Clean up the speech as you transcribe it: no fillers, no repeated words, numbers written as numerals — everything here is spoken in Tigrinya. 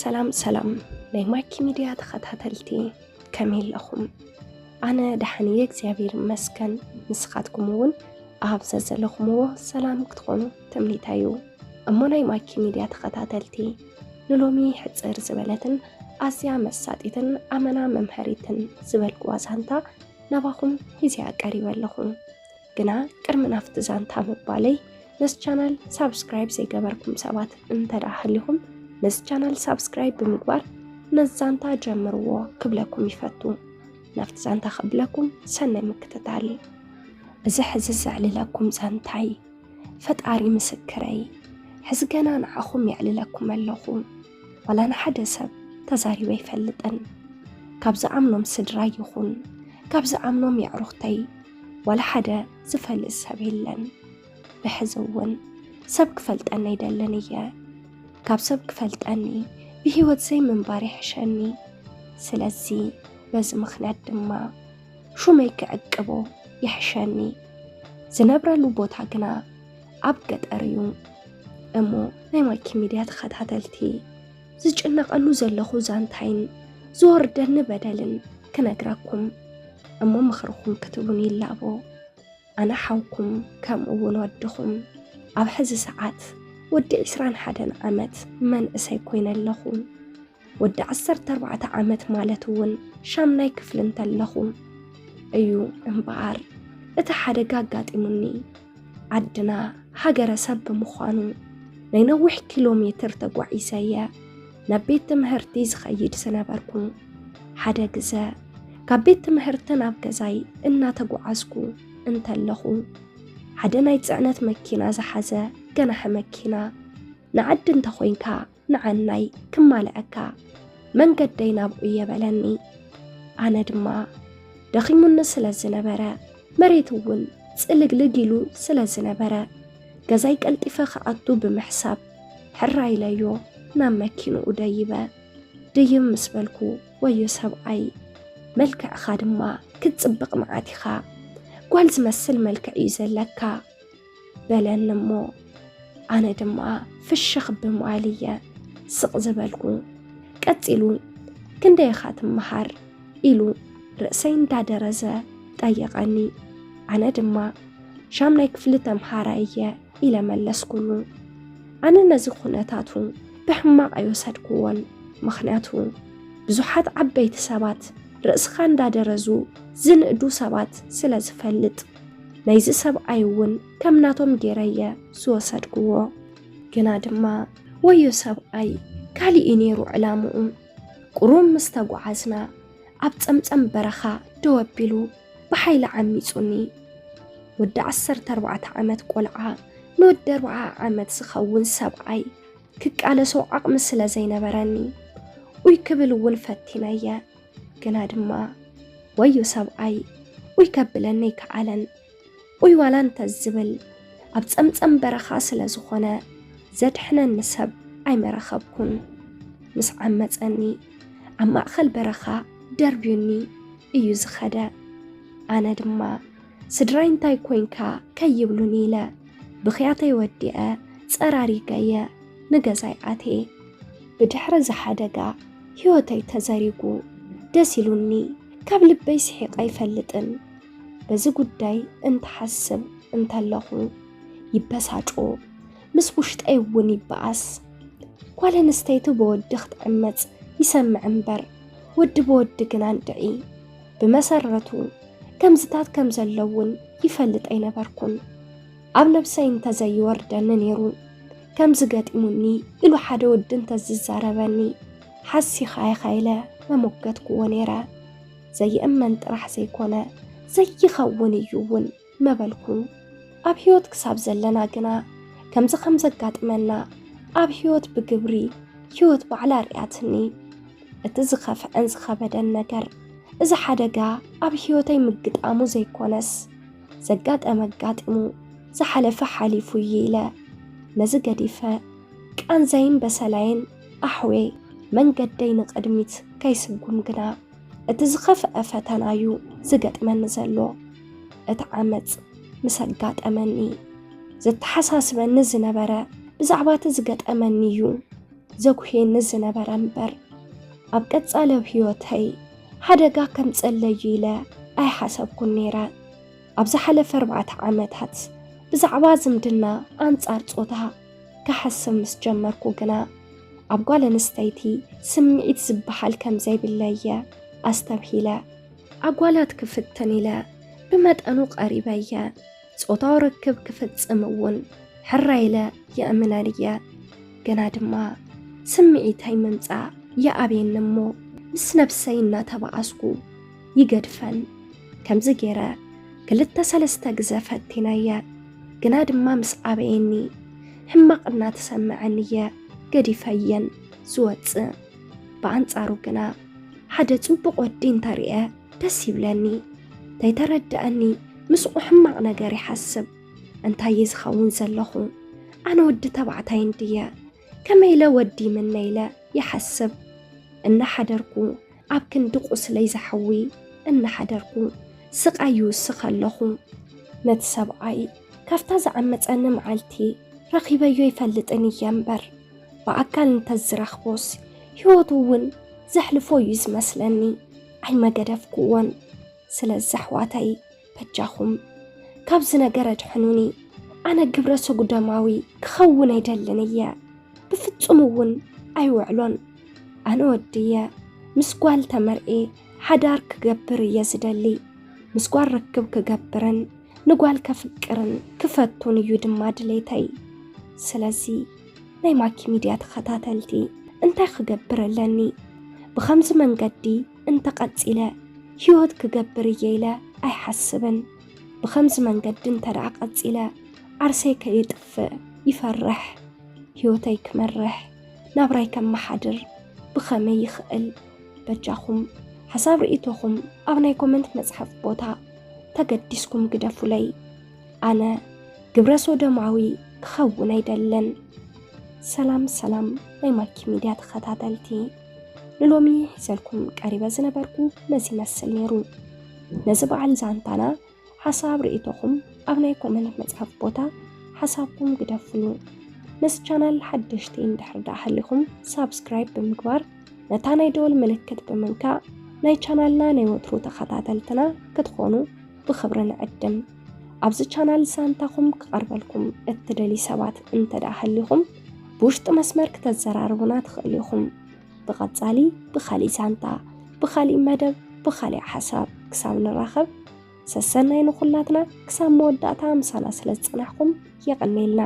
سلام ናይ ማይኪ ሚድያ ተኸታተልቲ ከመይ ኣለኹም? ኣነ ደሓንየ እግዚአብሔር ይመስገን። ንስኻትኩም እውን ኣብ ዘለኹምዎ ሰላም ክትኾኑ ተምኒታዩ። እሞ ናይ ማይኪ ሚድያ ተኸታተልቲ ንሎሚ ሕፅር ዝበለትን ኣዝያ መሳጢትን ኣመና መምሃሪትን ዝበልክዋ ዛንታ ናባኹም ሂዝያ ቀሪበ ኣለኹ። ግና ቅድሚ ናፍቲ ዛንታ ምባለይ ነስ ቻናል ሳብስክራይብ ዘይገበርኩም ሰባት እንተዳሃሊኹም ነስ ቻናል ሳብስክራይብ ብምግባር ነዛንታ ጀምርዎ ክብለኩም ይፈቱ። ናፍቲ ዛንታ ክብለኩም ሰናይ ምክትታል። እዚ ሕዚ ዘዕልለኩም ዛንታይ ፈጣሪ ምስክረይ ሕዚ ገና ንዓኹም የዕልለኩም ኣለኹ። ዋላ ንሓደ ሰብ ተዛሪበ ይፈልጥን ካብ ዝኣምኖም ስድራ ይኹን ካብ ዝኣምኖም የዕሩኽተይ ዋላ ሓደ ዝፈልጥ ሰብ የለን። ብሕዚ እውን ሰብ ክፈልጠኒ ኣይደለን እየ። ካብ ሰብ ክፈልጠኒ ብሂወት ዘይምንባር ይሕሸኒ። ስለዚ በዚ ምኽንያት ድማ ሹመይ ክዕቅቦ ይሕሸኒ። ዝነብረሉ ቦታ ግና ኣብ ገጠር እዩ። እሞ ናይ ማይኪ ሚድያ ተኸታተልቲ ዝጭነቐሉ ዘለኹ ዛንታይን ዝወርደኒ በደልን ክነግረኩም እሞ ምኽርኩም ክትቡን ይላቦ። ኣነ ሓውኩም ከምኡውን ወድኹም ኣብ ሕዚ ሰዓት ወዲ 21 ዓመት መንእሰይ ኮይነ ኣለኹ። ወዲ 14 ዓመት ማለት እውን ሻምናይ ክፍሊ እንተለኹ እዩ እምበኣር እቲ ሓደጋ ኣጋጢሙኒ። ዓድና ሃገረሰብ ብምዃኑ ናይ ነዊሕ ኪሎ ሜትር ተጓዒዘየ ናብ ቤት ትምህርቲ ዝኸይድ ዝነበርኩ። ሓደ ግዜ ካብ ቤት ትምህርቲ ናብ ገዛይ እናተጓዓዝኩ እንተለኹ ሓደ ናይ ጽዕነት መኪና ዝሓዘ ገናሕ መኪና ንዓዲ እንተኾይንካ ንዓናይ ክማልአካ መንገደይ ናብኡ የበለኒ። ኣነ ድማ ደኺሙኒ ስለ ዝነበረ መሬት እውን ጽልግልግ ኢሉ ስለ ዝነበረ ገዛይ ቀልጢፈ ክኣቱ ብምሕሳብ ሕራ ኢለዮ ናብ መኪንኡ ደይበ። ድይም ምስ በልኩ ወዮ ሰብኣይ መልክዕኻ ድማ ክትጽብቕ መዓቲኻ ጓል ዝመስል መልክዕ እዩ ዘለካ በለኒ እሞ ኣነ ድማ ፍሽኽ ብምዋልየ ስቕ ዝበልኩ። ቀፂሉ ክንደይኻ ትመሃር ኢሉ ርእሰይ እንዳደረዘ ጠየቐኒ። ኣነ ድማ ሻምናይ ክፍሊ ተምሃራይ እየ ኢለ መለስኩሉ። ኣነ ነዚ ኩነታቱ ብሕማቕ ኣይወሰድክዎን። ምኽንያቱ ብዙሓት ዓበይቲ ሰባት ርእስኻ እንዳደረዙ ዝንእዱ ሰባት ስለ ዝፈልጥ ናይዚ ሰብኣይ እውን ከም ናቶም ጌረየ ዝወሰድክዎ። ግና ድማ ወዮ ሰብኣይ ካሊእ ነይሩ ዕላምኡ። ቁሩብ ምስ ተጓዓዝና ኣብ ፀምፀም በረኻ ደው ኣቢሉ ብሓይሊ ዓሚፁኒ። ወዲ 14 ዓመት ቆልዓ ንወዲ 40 ዓመት ዝኸውን ሰብኣይ ክቃለሶ ዓቕሚ ስለ ዘይነበረኒ ውይ ክብል እውን ፈቲነየ። ግና ድማ ወዮ ሰብኣይ ውይ ከብለኒ ይከኣለን። ውይ ዋላ እንተዝብል ኣብ ፀምፀም በረኻ ስለ ዝኾነ ዘድሕነኒ ሰብ ኣይመረኸብኩን። ምስ ዓመፀኒ ኣብ ማእኸል በረኻ ደርብዩኒ እዩ ዝኸደ። ኣነ ድማ ስድራይ እንታይ ኮይንካ ከይብሉኒ ኢለ ብኽያተይ ወዲአ ጸራሪገየ ንገዛይ ኣትየ። ብድሕሪ ዝሓደጋ ህይወተይ ተዘሪጉ ደስ ኢሉኒ ካብ ልበይ ስሒቐ ኣይፈልጥን። በዚ ጉዳይ እንትሓስብ እንተለኹ ይበሳጮ ምስ ውሽጠይ እውን ይበኣስ። ጓል ኣንስተይቲ ብወዲ ክትዕመፅ ይሰምዕ እምበር ወዲ ብወዲ ግና እንድዒ። ብመሰረቱ ከምዝታት ከም ዘለውን ይፈልጥ ኣይነበርኩን። ኣብ ነብሰይ እንተዘይወርደኒ ነይሩ ከምዚ ገጢሙኒ ኢሉ ሓደ ወዲ እንተዝዛረበኒ ሓሲኻ ይኸይለ መሞገትክዎ ነይረ። ዘይእመን ጥራሕ ዘይኮነ ዘይኸውን እዩ እውን መበልኩ። ኣብ ህይወት ክሳብ ዘለና ግና ከምዚ ከም ዘጋጥመና ኣብ ህይወት ብግብሪ ህይወት ባዕላ ርያትኒ። እቲ ዝኸፍዐን ዝኸበደን ነገር እዚ ሓደጋ ኣብ ህይወተይ ምግጣሙ ዘይኮነስ ዘጋጠመ ኣጋጢሙ ዝሓለፈ ሓሊፉ እዩ ኢለ ነዚ ገዲፈ ቃንዛይን በሰላይን ኣሕዌ መንገደይ ንቕድሚት ከይስጉም ግና እቲ ዝኸፍዐ ፈተና እዩ ዝገጥመኒ ዘሎ። እቲ ዓመፅ ምስ ኣጋጠመኒ ዘተሓሳስበኒ ዝነበረ ብዛዕባ እቲ ዝገጠመኒ እዩ። ዘጉሄ ንዝነበረ እምበር ኣብ ቀጻለ ህይወተይ ሓደጋ ከም ጸለዩ ኢለ ኣይሓሰብኩን ነይረ። ኣብ ዝሓለፈ 4 ዓመታት ብዛዕባ ዝምድና ኣንጻር ጾታ ክሓስብ ምስ ጀመርኩ ግና ኣብ ጓል ኣንስተይቲ ስምዒት ዝበሃል ከም ዘይብለየ ኣስተብሂለ። ኣጓላት ክፍትን ኢለ ብመጠኑ ቀሪበየ ጾታዊ ርክብ ክፍጽም እውን ሕራ ኢለ የእምነን እየ። ግና ድማ ስምዒተይ ምምጻእ የኣብየኒ እሞ ምስ ነብሰይ እናተባኣስኩ ይገድፈን። ከምዚ ገይረ 2-3 ግዜ ፈቲነየ። ግና ድማ ምስ ኣበየኒ ሕማቕ እናተሰምዐኒ እየ ገዲፈየን ዝወፅእ። ብኣንጻሩ ግና ሓደ ጽቡቕ ወዲ እንተሪአ ደስ ይብለኒ። ተይተረድአኒ ምስኡ ሕማቕ ነገር ይሓስብ። እንታይ እዩ ዝኸውን ዘለኹ? ኣነ ወዲ ተባዕታይ እንድየ ከመይ ኢለ ወዲ ምነ ኢለ ይሓስብ። እናሓደርኩ ኣብ ክንዲ ቁስለይ ዝሓዊ እናሓደርኩ ስቃይ ይውስኽ ኣለኹ። ነቲ ሰብኣይ ካፍታ ዝዓመፀኒ መዓልቲ ረኺበዮ ይፈልጥን እየ እምበር ብኣካል እንተዝረኽቦስ ህይወቱ እውን ዘሕልፎ እዩ ዝመስለኒ። ኣይመገደፍኩዎን። ስለዚ ኣሕዋተይ በጃኹም ካብዚ ነገር ኣድሕኑኒ። ኣነ ግብረ ሰጉደማዊ ክኸውን ኣይደልን እየ። ብፍጹም እውን ኣይውዕሎን። ኣነ ወድየ ምስ ጓል ተመርኤ ሓዳር ክገብር እየ ዝደሊ። ምስ ጓል ርክብ ክገብርን ንጓል ከፍቅርን ክፈቱን እዩ ድማ ድሌተይ። ስለዚ ናይ ማኪ ሚድያ ተኸታተልቲ እንታይ ክገብር ኣለኒ? ብኸምዚ መንገዲ እንተቐፂለ ህይወት ክገብር እየ ኢለ ኣይሓስብን። ብኸምዚ መንገዲ እንተደኣ ቀፂለ ዓርሰይ ከይጥፍእ ይፈርሕ። ህይወተይ ክመርሕ ናብራይ ከመሓድር ብኸመይ ይኽእል? በጃኹም ሓሳብ ርእቶኹም ኣብ ናይ ኮመንት መጽሐፍ ቦታ ተገዲስኩም ግደፉለይ። ኣነ ግብረ ሶዶማዊ ክኸውን ኣይደለን። ሰላም ሰላም ናይ ማኪ ሚድያ ተኸታተልቲ፣ ንሎሚ ሒዘልኩም ቀሪበ ዝነበርኩ ነዚ መስል ነይሩ። ነዚ በዓል ዛንታና ሓሳብ ርእቶኹም ኣብ ናይ ኮመንት መጽሐፍ ቦታ ሓሳብኩም ግደፍሉ። ነዚ ቻናል ሓደሽቲ እንድሕር ዳኣ ሃሊኹም ሳብስክራይብ ብምግባር ነታ ናይ ደወል ምልክት ብምንካእ ናይ ቻናልና ናይ ወትሩ ተኸታተልትና ክትኾኑ ብኽብሪ ንዕድም። ኣብዚ ቻናል ዛንታኹም ክቐርበልኩም እትደሊ ሰባት እንተዳኣ ሃሊኹም ብውሽጢ መስመር ክተዘራርቡና ትኽእሉ ኢኹም። ብቐጻሊ ብኻሊእ ዛንታ፣ ብኻሊእ መደብ፣ ብኻሊእ ሓሳብ ክሳብ ንራኸብ ሰሰናይ ንኹላትና ክሳብ መወዳእታ ምሳና ስለ ዝጽናሕኩም የቐኒልና።